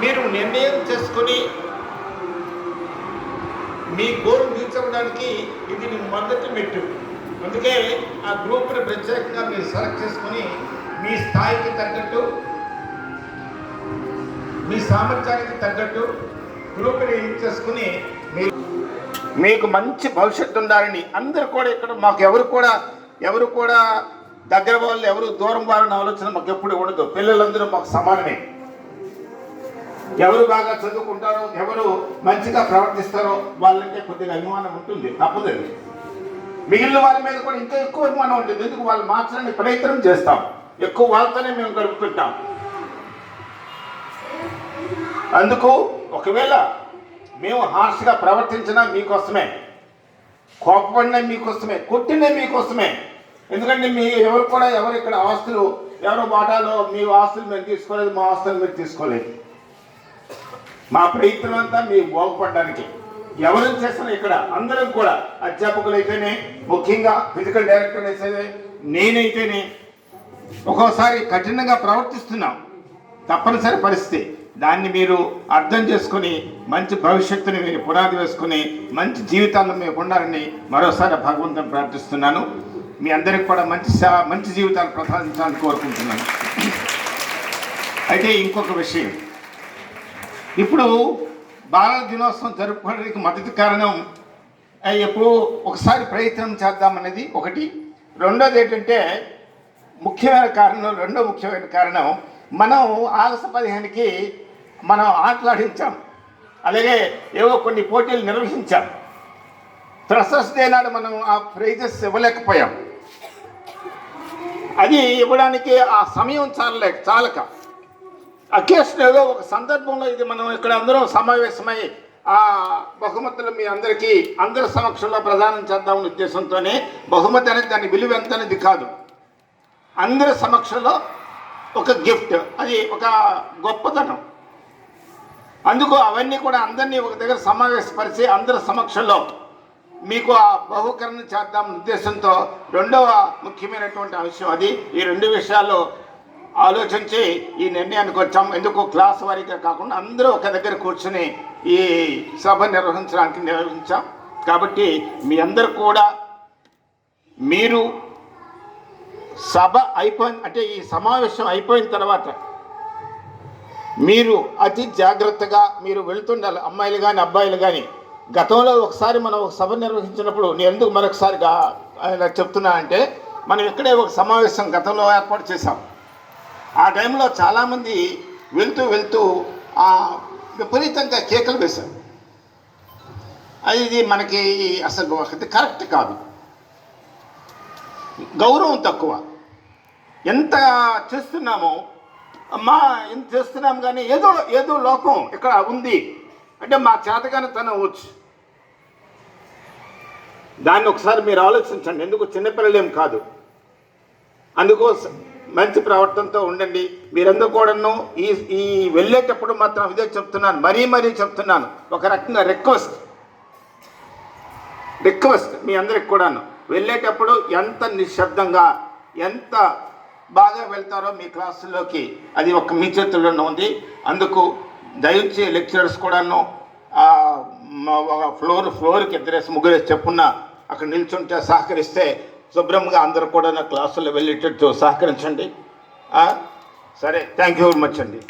మీరు నిర్ణయం చేసుకొని మీ గోల్ తీర్చడానికి ఇది మొదటి మెట్టు. అందుకే ఆ గ్రూప్ని ప్రత్యేకంగా మీరు సెలెక్ట్ చేసుకొని మీ స్థాయికి తగ్గట్టు, మీ సామర్థ్యానికి తగ్గట్టు గ్రూప్ని చేసుకుని మీకు మంచి భవిష్యత్తు ఉండాలని అందరూ కూడా ఇక్కడ మాకు ఎవరు కూడా దగ్గర వాళ్ళు ఎవరు దూరం వాళ్ళని ఆలోచన మాకు ఎప్పుడు ఉండదు. పిల్లలందరూ మాకు సమానమే. ఎవరు బాగా చదువుకుంటారో, ఎవరు మంచిగా ప్రవర్తిస్తారో వాళ్ళంటే కొద్దిగా అభిమానం ఉంటుంది, తప్పదండి. మిగిలిన వాళ్ళ మీద కూడా ఇంకా ఎక్కువ అభిమానం ఉంటుంది. ఎందుకు వాళ్ళు మార్చడానికి ప్రయత్నం చేస్తాం, ఎక్కువ వాళ్ళతోనే మేము గడుపుతుంటాం. అందుకు ఒకవేళ మేము హార్ష్గా ప్రవర్తించినా మీకోసమే, కోపపడినా మీకోసమే, కొట్టినా మీకోసమే. ఎందుకంటే ఎవరు ఇక్కడ ఆస్తులు ఎవరో వాటాలో మీ ఆస్తులు మేము తీసుకోలేదు, మా ఆస్తులు మీరు తీసుకోలేదు. మా ప్రయత్నం అంతా మీకు బాగుపడడానికి. ఎవరు చేస్తున్నా ఇక్కడ అందరం కూడా అధ్యాపకులు అయితేనే, ముఖ్యంగా ఫిజికల్ డైరెక్టర్ అయితే నేనైతేనే ఒక్కోసారి కఠినంగా ప్రవర్తిస్తున్నాం, తప్పనిసరి పరిస్థితి. దాన్ని మీరు అర్థం చేసుకుని మంచి భవిష్యత్తుని మీరు పునాది వేసుకుని మంచి జీవితాలను మీరు ఉండాలని మరోసారి భగవంతుని ప్రార్థిస్తున్నాను. మీ అందరికి కూడా మంచి జీవితాలు ప్రసాదించాలని కోరుకుంటున్నాను. అయితే ఇంకొక విషయం, ఇప్పుడు బాలల దినోత్సవం జరుపుకోవడానికి మొదటి కారణం ఎప్పుడు ఒకసారి ప్రయత్నం చేద్దామనేది ఒకటి. రెండోది ఏంటంటే రెండో ముఖ్యమైన కారణం మనం ఆగస్టు 15కి మనం ఆటలాడించాం, అలాగే ఏవో కొన్ని పోటీలు నిర్వహించాం. ఫ్రెషర్స్ డే నాడు మనం ఆ ప్రైజెస్ ఇవ్వలేకపోయాం. అది ఇవ్వడానికి ఆ సమయం చాలక అకేషన్ ఏదో ఒక సందర్భంలో ఇది మనం ఇక్కడ అందరం సమావేశమై ఆ బహుమతులు మీ అందరి సమక్షంలో ప్రదానం చేద్దామనే ఉద్దేశంతోనే, బహుమతి అనేది దాని విలువ ఎంత అనేది కాదు, అందరి సమక్షంలో ఒక గిఫ్ట్, అది ఒక గొప్పతనం. అందుకు అవన్నీ కూడా అందరినీ ఒక దగ్గర సమావేశపరిచి అందరి సమక్షంలో మీకు ఆ బహుకరణ చేద్దామనే ఉద్దేశంతో రెండవ ముఖ్యమైనటువంటి అంశం అది. ఈ రెండు విషయాల్లో ఆలోచించి ఈ నిర్ణయానికి వచ్చాం. ఎందుకు క్లాస్ వారీగా కాకుండా అందరూ ఒక దగ్గర కూర్చొని ఈ సభ నిర్వహించాం. కాబట్టి మీ అందరూ కూడా మీరు సభ అంటే ఈ సమావేశం అయిపోయిన తర్వాత మీరు అతి జాగ్రత్తగా మీరు వెళుతుండాలి. అమ్మాయిలు కానీ అబ్బాయిలు కానీ. గతంలో ఒకసారి మనం ఒక సభ నిర్వహించినప్పుడు నేను ఎందుకు మరొకసారిగా చెప్తున్నా అంటే, మనం ఇక్కడే ఒక సమావేశం గతంలో ఏర్పాటు చేశాం. ఆ టైంలో చాలామంది వెళ్తూ విపరీతంగా కేకలు వేశారు. ఇది మనకి అసలు కరెక్ట్ కాదు, గౌరవం తక్కువ. ఎంత చేస్తున్నామో ఎంత చేస్తున్నాం కానీ ఏదో లోపం ఇక్కడ ఉంది అంటే మా చేతగానే తనవచ్చు. దాన్ని ఒకసారి మీరు ఆలోచించండి. ఎందుకు చిన్నపిల్లలేం కాదు. అందుకోసం మంచి ప్రవర్తనతో ఉండండి. మీరందరూ కూడాను ఈ వెళ్ళేటప్పుడు మాత్రం ఇదే చెప్తున్నాను, మరీ చెప్తున్నాను, ఒక రకంగా రిక్వెస్ట్ మీ అందరికి కూడాను. వెళ్ళేటప్పుడు ఎంత నిశ్శబ్దంగా ఎంత బాగా వెళ్తారో మీ క్లాసుల్లోకి అది ఒక మీ చేతుల్లోనే ఉంది. అందుకు దయచేసి లెక్చరర్స్ కూడాను ఫ్లోర్కి ముగ్గురేసి చెప్పున్నా అక్కడ నిల్చుంటే సహకరిస్తే శుభ్రంగా అందరూ కూడా నా క్లాసుల్లో వెళ్ళేటట్టు సహకరించండి. సరే, థ్యాంక్ యూ వెరీ మచ్ అండి.